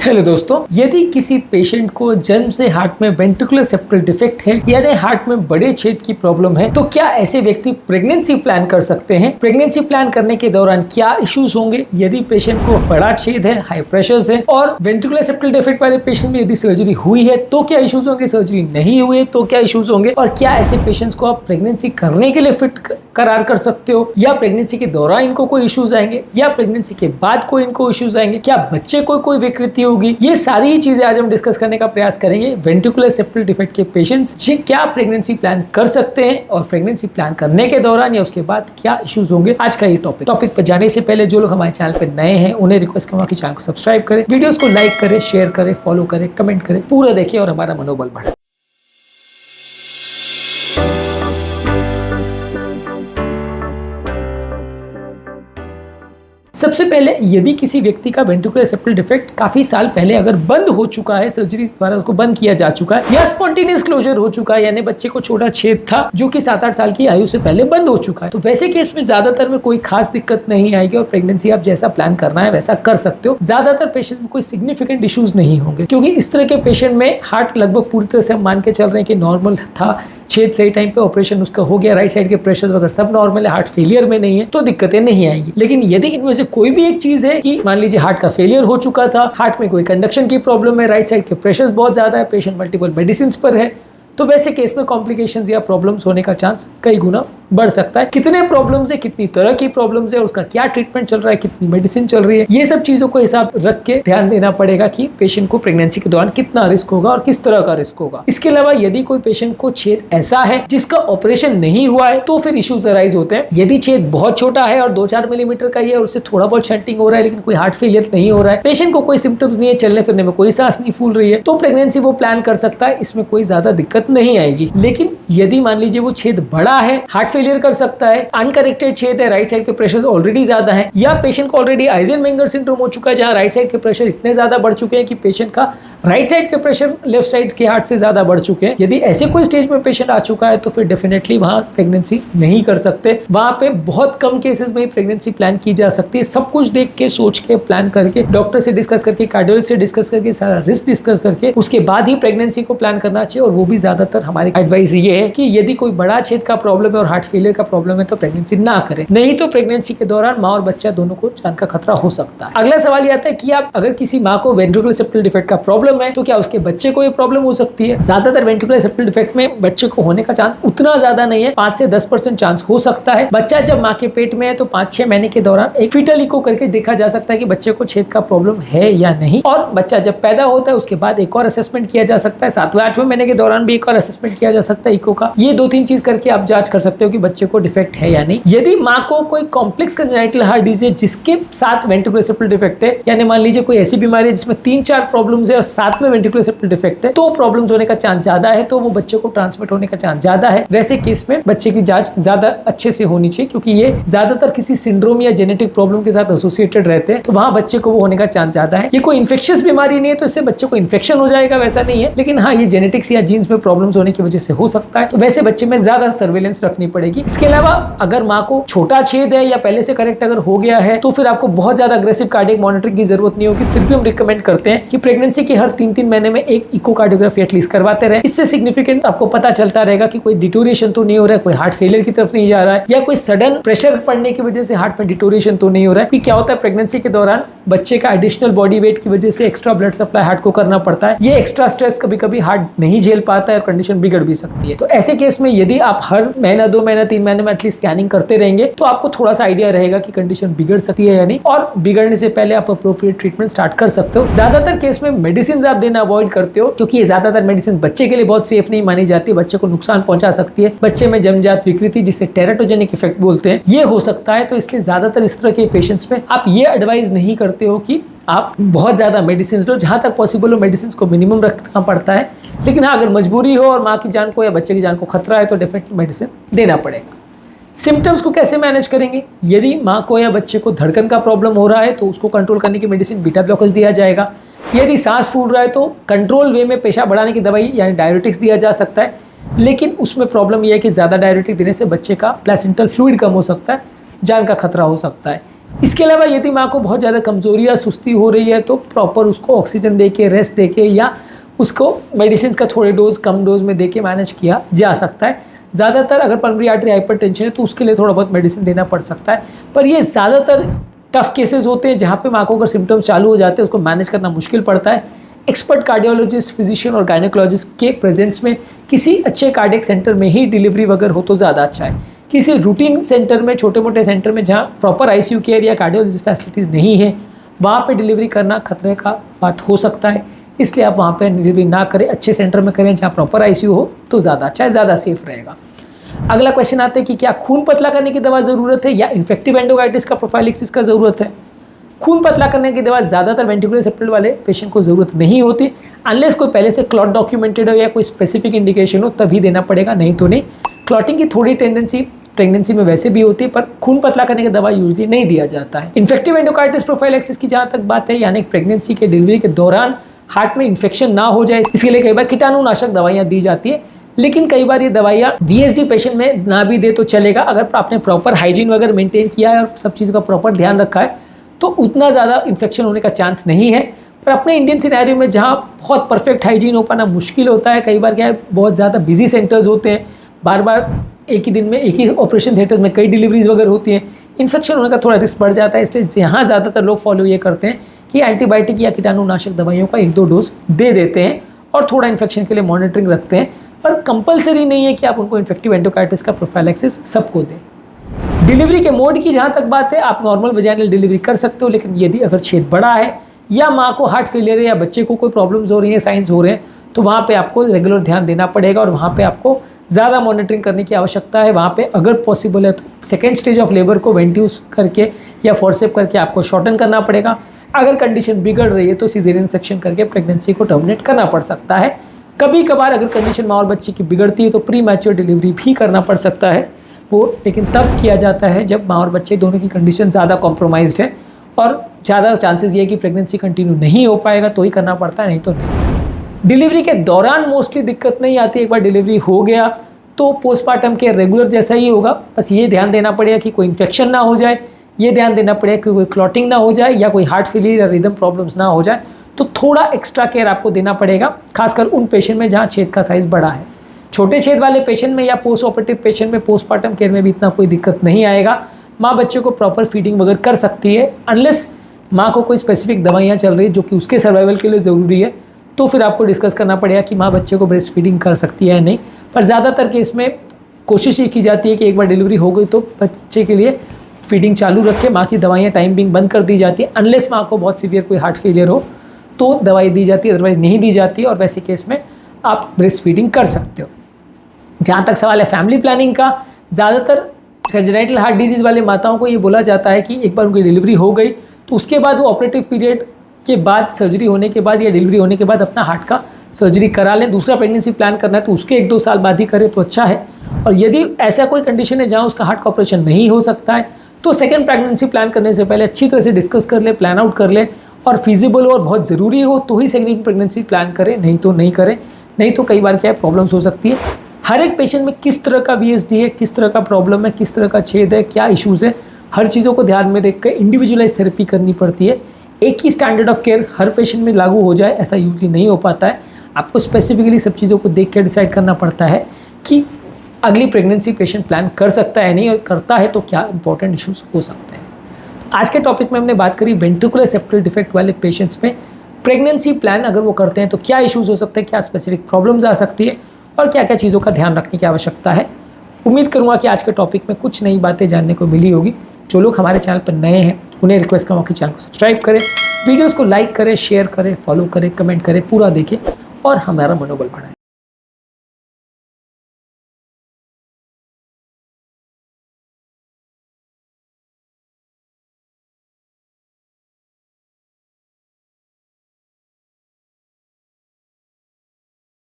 Hello दोस्तों, यदि किसी पेशेंट को जन्म से हार्ट में वेंट्रिकुलर सेप्टल डिफेक्ट है यानी हार्ट में बड़े छेद की प्रॉब्लम है, तो क्या ऐसे व्यक्ति प्रेगनेंसी प्लान कर सकते हैं? प्रेगनेंसी प्लान करने के दौरान क्या इश्यूज होंगे? यदि पेशेंट को बड़ा छेद है, हाई प्रेशर है और वेंट्रिकुलर सेप्टल डिफेक्ट वाले पेशेंट में यदि सर्जरी हुई है तो क्या इश्यूज होंगे? सर्जरी नहीं हुई है तो क्या इश्यूज होंगे? और क्या ऐसे पेशेंट्स को आप प्रेगनेंसी करने के लिए फिट करार कर सकते हो, या प्रेगनेंसी के दौरान इनको कोई इश्यूज आएंगे, या प्रेगनेंसी के बाद कोई इनको इश्यूज आएंगे? क्या बच्चे को कोई विकृति होगी? ये सारी ही चीजें आज हम डिस्कस करने का प्रयास करेंगे। वेंट्रिकुलर सेप्टल डिफेक्ट के पेशेंट्स क्या प्रेगनेंसी प्लान कर सकते हैं और प्रेगनेंसी प्लान करने के दौरान या उसके बाद क्या इश्यूज होंगे, आज का ये टॉपिक पर जाने से पहले जो लोग हमारे चैनल पे नए हैं उन्हें रिक्वेस्ट करूंगा कि चैनल को सब्सक्राइब करें, वीडियोस को लाइक करें, शेयर करें, फॉलो करें, कमेंट करें, पूरा देखिए और हमारा मनोबल बढ़े। सबसे पहले यदि किसी व्यक्ति का वेंट्रिकुलर सेप्टल डिफेक्ट काफी साल पहले अगर बंद हो चुका है, सर्जरी द्वारा उसको बंद किया जा चुका है, या स्पॉन्टेनियस क्लोजर हो चुका है यानी बच्चे को छोटा छेद था जो कि 7-8 साल की आयु से पहले बंद हो चुका है, तो वैसे केस में ज्यादातर में कोई खास दिक्कत नहीं आएगी और प्रेगनेंसी आप जैसा प्लान करना है वैसा कर सकते हो। ज्यादातर पेशेंट में कोई सिग्निफिकेंट इश्यूज नहीं होंगे क्योंकि इस तरह के पेशेंट में हार्ट लगभग पूरी तरह से हम मान के चल रहे हैं कि नॉर्मल था, छेद सही टाइम पे ऑपरेशन उसका हो गया, राइट साइड के प्रेशर वगैरह सब नॉर्मल है, हार्ट फेलियर में नहीं है, तो दिक्कतें नहीं आएंगी। लेकिन यदि इनमें से कोई भी एक चीज है कि मान लीजिए हार्ट का फेलियर हो चुका था, हार्ट में कोई कंडक्शन की प्रॉब्लम है, राइट साइड के प्रेशर बहुत ज्यादा है, पेशेंट मल्टीपल मेडिसिन पर है, तो वैसे केस में कॉम्प्लिकेशंस या प्रॉब्लम्स होने का चांस कई गुना बढ़ सकता है। कितने प्रॉब्लम्स है, कितनी तरह की प्रॉब्लम्स है, उसका क्या ट्रीटमेंट चल रहा है, कितनी मेडिसिन चल रही है, ये सब चीजों को हिसाब रख के ध्यान देना पड़ेगा कि पेशेंट को प्रेगनेंसी के दौरान कितना रिस्क होगा और किस तरह का रिस्क होगा। इसके अलावा यदि कोई पेशेंट को छेद ऐसा है जिसका ऑपरेशन नहीं हुआ है तो फिर इश्यूज अराइज होते हैं। यदि छेद बहुत छोटा है और 2-4 मिलीमीटर का ही है और उससे थोड़ा बहुत शंटिंग हो रहा है लेकिन कोई हार्ट फेलियर नहीं हो रहा है, पेशेंट को कोई सिम्टम्स नहीं है, चलने फिरने में कोई सांस नहीं फूल रही है, तो प्रेगनेंसी वो प्लान कर सकता है, इसमें कोई ज्यादा दिक्कत नहीं आएगी। लेकिन यदि मान लीजिए वो छेद बड़ा है, हार्ट फेलियर कर सकता है, अनकरेक्टेड छेद है, राइट साइड के प्रेशर ऑलरेडी ज्यादा है, या पेशेंट को ऑलरेडी आइजनमेंगर सिंड्रोम हो चुका है जहां राइट साइड के प्रेशर इतने ज्यादा बढ़ चुके हैं कि पेशेंट का राइट साइड के प्रेशर लेफ्ट साइड के हार्ट से ज्यादा बढ़ चुके हैं, यदि ऐसे कोई स्टेज में पेशेंट आ चुका है तो फिर डेफिनेटली वहां प्रेगनेंसी नहीं कर सकते। वहां पे बहुत कम केसेस में ही प्रेगनेंसी प्लान की जा सकती है। सब कुछ देख के, सोच के, प्लान करके, डॉक्टर से डिस्कस करके, कार्डियोलॉजिस्ट से डिस्कस करके, सारा रिस्क डिस्कस करके उसके बाद ही प्रेगनेंसी को प्लान करना चाहिए। और वो भी ज्यादातर हमारी एडवाइस ये है कि यदि कोई बड़ा छेद का प्रॉब्लम है और हार्ट फेलियर का प्रॉब्लम है तो प्रेगनेंसी ना करें, नहीं तो प्रेगनेंसी के दौरान माँ और बच्चा दोनों को जान का खतरा हो सकता है। अगला सवाल ये आता है कि आप अगर किसी माँ को वेंट्रिकुलर सेप्टल डिफेक्ट का प्रॉब्लम है तो क्या उसके बच्चे को ये प्रॉब्लम हो सकती है? ज्यादातर वेंट्रिकुलर सेप्टल डिफेक्ट में बच्चे को होने का चांस उतना ज्यादा नहीं है, 5 से 10% चांस हो सकता है। बच्चा जब माँ के पेट में है तो 5-6 महीने के दौरान एक फीटल इको करके देखा जा सकता है कि बच्चे को छेद का प्रॉब्लम है या नहीं, और बच्चा जब पैदा होता है उसके बाद एक और असेसमेंट किया जा सकता है, 7वें-8वें महीने के दौरान भी एक और असेसमेंट किया जा सकता है इको का। ये 2-3 चीज करके आप जांच कर सकते हो कि बच्चे को डिफेक्ट है या नहीं। यदि माँ को कोई कॉम्प्लेक्स कंजेनिटल हार्ट डिजीज जिसके साथ वेंट्रिकुलर सेप्टल डिफेक्ट है, यानी मान लीजिए कोई ऐसी बीमारी है जिसमें 3-4 प्रॉब्लम्स है और साथ में वेंट्रिकुलर सेप्टल डिफेक्ट है, तो प्रॉब्लम्स होने का चांस ज्यादा है, तो वो बच्चे को ट्रांसमिट होने का चांस ज्यादा है। वैसे केस में बच्चे की जांच ज्यादा अच्छे से होनी चाहिए क्योंकि ये ज्यादातर किसी सिंड्रोम या जेनेटिक प्रॉब्लम के साथ एसोसिएटेड रहते हैं, तो वहां बच्चे को वो होने का चांस ज्यादा है। ये कोई इन्फेक्शियस बीमारी नहीं है तो इससे बच्चे को इन्फेक्शन हो जाएगा, वैसा नहीं है, लेकिन हाँ ये जेनेटिक्स या जीन्स में प्रॉब्लम्स होने की वजह से हो सकता है, तो वैसे बच्चे में ज्यादा सर्वेलेंस रखनी पड़ेगी। इसके अलावा अगर माँ को छोटा छेद है या पहले से करेक्ट अगर हो गया है तो फिर आपको बहुत ज्यादा अग्रेसिव कार्डियक मॉनिटरिंग की जरूरत नहीं होगी। फिर भी हम रिकमेंड करते हैं कि प्रेगनेंसी के हर 3-3 महीने में एक इकोकार्डियोग्राफी एटलीस्ट करवाते रहे। इससे सिग्निफिकेंट आपको पता चलता रहेगा कि कोई डिटोरिएशन तो नहीं हो रहा है, कोई हार्ट फेलियर की तरफ नहीं जा रहा है, या कोई सडन प्रेशर पड़ने की वजह से हार्ट में डिटोरिएशन तो नहीं हो रहा है। क्या होता है प्रेगनेंसी के दौरान बच्चे का एडिशनल बॉडी वेट की वजह से एक्स्ट्रा ब्लड सप्लाई हार्ट को करना पड़ता है, ये एक्स्ट्रा स्ट्रेस कभी कभी हार्ट नहीं झेल पाता है और कंडीशन बिगड़ भी सकती है। तो ऐसे केस में यदि आप हर महीना, 2 महीना, 3 महीने में एटलीस्ट स्कैनिंग करते रहेंगे तो आपको थोड़ा सा आइडिया रहेगा कि कंडीशन बिगड़ सकती है या नहीं, और बिगड़ने से पहले आप अप्रोप्रिएट ट्रीटमेंट स्टार्ट कर सकते हो। ज्यादातर केस में मेडिसिन आप देना अवॉइड करते हो क्योंकि ये ज्यादातर मेडिसिन बच्चे के लिए बहुत सेफ नहीं मानी जाती, बच्चे को नुकसान पहुंचा सकती है, बच्चे में जन्मजात विकृति जिसे टेराटोजेनिक इफेक्ट बोलते हैं ये हो सकता है। तो इसलिए ज्यादातर इस तरह के पेशेंट्स में आप ये एडवाइस नहीं करते हो कि आप बहुत ज्यादा मेडिसिन लो, जहां तक पॉसिबल हो मेडिसिन को मिनिमम रखना पड़ता है। लेकिन हाँ अगर मजबूरी हो और माँ की जान को या बच्चे की जान को खतरा है तो डेफिनेटली मेडिसिन देना पड़ेगा। सिम्टम्स को कैसे मैनेज करेंगे? यदि माँ को या बच्चे को धड़कन का प्रॉब्लम हो रहा है तो उसको कंट्रोल करने की मेडिसिन बीटा ब्लॉकर्स दिया जाएगा। यदि सांस फूल रहा है तो कंट्रोल वे में पेशाब बढ़ाने की दवाई यानी डायरेटिक्स दिया जा सकता है, लेकिन उसमें प्रॉब्लम यह है कि ज़्यादा डायरेटिक देने से बच्चे का प्लेसेंटल फ्लूइड कम हो सकता है, जान का खतरा हो सकता है। इसके अलावा यदि माँ को बहुत ज़्यादा कमजोरी या सुस्ती हो रही है तो प्रॉपर उसको ऑक्सीजन दे के, रेस्ट दे के, या उसको मेडिसिन का थोड़े डोज कम डोज में दे के मैनेज किया जा सकता है। ज़्यादातर अगर पल्मोनरी आर्टरी हाइपरटेंशन है तो उसके लिए थोड़ा बहुत मेडिसिन देना पड़ सकता है, पर ये ज़्यादातर टफ केसेस होते हैं जहाँ पे माँ को अगर सिम्टम्स चालू हो जाते हैं उसको मैनेज करना मुश्किल पड़ता है। एक्सपर्ट कार्डियोलॉजिस्ट, फिजिशियन और गायनेकोलॉजिस्ट के प्रेजेंस में किसी अच्छे कार्डियक सेंटर में ही डिलीवरी वगैरह हो तो ज़्यादा अच्छा है। किसी रूटीन सेंटर में, छोटे मोटे सेंटर में जहाँ प्रॉपर आईसीयू केयर या कार्डियोलॉजिस्ट फैसिलिटीज़ नहीं है, वहाँ पे डिलीवरी करना खतरे का बात हो सकता है। इसलिए आप वहाँ पे डिलीवरी ना करें, अच्छे सेंटर में करें जहाँ प्रॉपर आईसीयू हो तो ज़्यादा अच्छा है, ज़्यादा सेफ रहेगा। अगला क्वेश्चन आता है कि क्या खून पतला करने की दवा ज़रूरत है या इन्फेक्टिव एंडोकार्डिटिस का प्रोफाइलिक्सिस का ज़रूरत है। खून पतला करने की दवा ज़्यादातर वेंट्रिकुलर सेप्टल वाले पेशेंट को ज़रूरत नहीं होती, अनलेस कोई पहले से क्लॉट डॉक्यूमेंटेड हो या कोई स्पेसिफिक इंडिकेशन हो तभी देना पड़ेगा, नहीं तो नहीं। क्लॉटिंग की थोड़ी टेंडेंसी प्रेगनेंसी में वैसे भी होती है, पर खून पतला करने की दवा यूजली नहीं दिया जाता है। इन्फेक्टिव एंडोकार्डिटिस प्रोफाइलैक्सिस की जहाँ तक बात है, यानी प्रेगनेंसी के डिलीवरी के दौरान हार्ट में इन्फेक्शन ना हो जाए, इसके लिए कई बार कीटाणुनाशक दवाइयाँ दी जाती है, लेकिन कई बार ये दवाइयाँ VSD पेशेंट में ना भी दे तो चलेगा। अगर आपने प्रॉपर हाइजीन वगैरह मेंटेन किया है और सब चीज़ का प्रॉपर ध्यान रखा है तो उतना ज़्यादा इन्फेक्शन होने का चांस नहीं है। पर अपने इंडियन सिनेरियो में जहाँ बहुत परफेक्ट हाइजीन हो पाना मुश्किल होता है, कई बार क्या है बहुत ज़्यादा बिजी सेंटर्स होते हैं, बार बार एक ही दिन में एक ही ऑपरेशन थिएटर्स में कई डिलीवरीज वगैरह होती हैं, इन्फेक्शन होने का थोड़ा रिस्क बढ़ जाता है। इसलिए यहाँ ज़्यादातर लोग फॉलो ये करते हैं कि एंटीबायोटिक या कीटाणुनाशक दवाइयों का 1-2 डोज दे देते हैं और थोड़ा इन्फेक्शन के लिए मॉनिटरिंग रखते हैं, पर कंपलसरी नहीं है कि आप उनको इन्फेक्टिव एंडोकार्डिटिस का प्रोफाइलैक्सिस सबको दें। डिलीवरी के मोड की जहाँ तक बात है, आप नॉर्मल वजाइनल डिलीवरी कर सकते हो, लेकिन यदि अगर छेद बड़ा है या माँ को हार्ट फेलियर है या बच्चे को कोई प्रॉब्लम्स हो रही हैं, साइंस हो रहे हैं, तो वहाँ पे आपको रेगुलर ध्यान देना पड़ेगा और वहाँ पे आपको ज़्यादा मॉनिटरिंग करने की आवश्यकता है। वहाँ पे अगर पॉसिबल है तो सेकेंड स्टेज ऑफ लेबर को वेंट्यूस करके या फोर्सेप करके आपको शॉर्टन करना पड़ेगा। अगर कंडीशन बिगड़ रही है तो सीजेरियन सेक्शन करके प्रेगनेंसी को टर्मिनेट करना पड़ सकता है। कभी कभार अगर कंडीशन माँ और बच्चे की बिगड़ती है तो प्री मैच्योर डिलीवरी भी करना पड़ सकता है वो, लेकिन तब किया जाता है जब माँ और बच्चे दोनों की कंडीशन ज़्यादा कॉम्प्रोमाइज्ड है और ज़्यादा चांसेस ये है कि प्रेगनेंसी कंटिन्यू नहीं हो पाएगा, तो ही करना पड़ता है, नहीं तो नहीं। डिलीवरी के दौरान मोस्टली दिक्कत नहीं आती, एक बार डिलीवरी हो गया तो पोस्टमार्टम केयर रेगुलर जैसा ही होगा। बस ये ध्यान देना पड़ेगा कि कोई इन्फेक्शन ना हो जाए, ये ध्यान देना पड़ेगा कि कोई क्लॉटिंग ना हो जाए या कोई हार्ट फेलियर या रिदम प्रॉब्लम्स ना हो जाए, तो थोड़ा एक्स्ट्रा केयर आपको देना पड़ेगा, खासकर उन पेशेंट में जहाँ छेद का साइज़ बड़ा है। छोटे छेद वाले पेशेंट में या पोस्ट ऑपरेटिव पेशेंट में पोस्टमार्टम केयर में भी इतना कोई दिक्कत नहीं आएगा। माँ बच्चे को प्रॉपर फीडिंग वगैरह कर सकती है, अनलेस माँ को कोई स्पेसिफिक दवाइयाँ चल रही है जो कि उसके सर्वाइवल के लिए ज़रूरी है, तो फिर आपको डिस्कस करना पड़ेगा कि माँ बच्चे को ब्रेस्ट फीडिंग कर सकती है या नहीं। पर ज़्यादातर केस में कोशिश ये की जाती है कि एक बार डिलीवरी हो गई तो बच्चे के लिए फीडिंग चालू रखें, माँ की दवाइयाँ टाइम बिंग बंद कर दी जाती है, अनलेस माँ को बहुत सीवियर कोई हार्ट फेलियर हो तो दवाई दी जाती है, अदरवाइज़ नहीं दी जाती है, और वैसे केस में आप ब्रेस्ट फीडिंग कर सकते हो। जहाँ तक सवाल है फैमिली प्लानिंग का, ज़्यादातर कंजेनाइटल हार्ट डिजीज़ वाले माताओं को ये बोला जाता है कि एक बार उनकी डिलीवरी हो गई तो उसके बाद वो ऑपरेटिव पीरियड के बाद, सर्जरी होने के बाद या डिलीवरी होने के बाद अपना हार्ट का सर्जरी करा लें। दूसरा प्रेगनेंसी प्लान करना है तो उसके 1-2 साल बाद ही करें तो अच्छा है। और यदि ऐसा कोई कंडीशन है जहाँ उसका हार्ट का ऑपरेशन नहीं हो सकता है तो सेकेंड प्रेगनेंसी प्लान करने से पहले अच्छी तरह से डिस्कस कर ले, प्लान आउट कर ले, और फिजिबल और बहुत ज़रूरी हो तो ही सेकेंड प्रेगनेंसी प्लान करें, नहीं तो नहीं करें। नहीं तो कई बार क्या है प्रॉब्लम्स हो सकती है। हर एक पेशेंट में किस तरह का VSD है, किस तरह का प्रॉब्लम है, किस तरह का छेद है, क्या इश्यूज़ है, हर चीज़ों को ध्यान में देख कर इंडिविजुअलाइज थेरेपी करनी पड़ती है। एक ही स्टैंडर्ड ऑफ केयर हर पेशेंट में लागू हो जाए ऐसा यूजली नहीं हो पाता है। आपको स्पेसिफिकली सब चीज़ों को देख कर डिसाइड करना पड़ता है कि अगली प्रेगनेंसी पेशेंट प्लान कर सकता है नहीं, और करता है तो क्या इंपॉर्टेंट इश्यूज हो सकते हैं। आज के टॉपिक में हमने बात करी वेंट्रिकुलर सेप्टल डिफेक्ट वाले पेशेंट्स में प्रेगनेंसी प्लान अगर वो करते हैं तो क्या इश्यूज हो सकते हैं, क्या स्पेसिफिक प्रॉब्लम्स आ सकती है और क्या क्या चीज़ों का ध्यान रखने की आवश्यकता है। उम्मीद करूँगा कि आज के टॉपिक में कुछ नई बातें जानने को मिली होगी। जो लोग हमारे चैनल पर नए हैं उन्हें रिक्वेस्ट करूँगा कि चैनल को सब्सक्राइब करें, वीडियोज़ को लाइक करें, शेयर करें, फॉलो करें, कमेंट करें, पूरा देखें और हमारा मनोबल बढ़ाएं।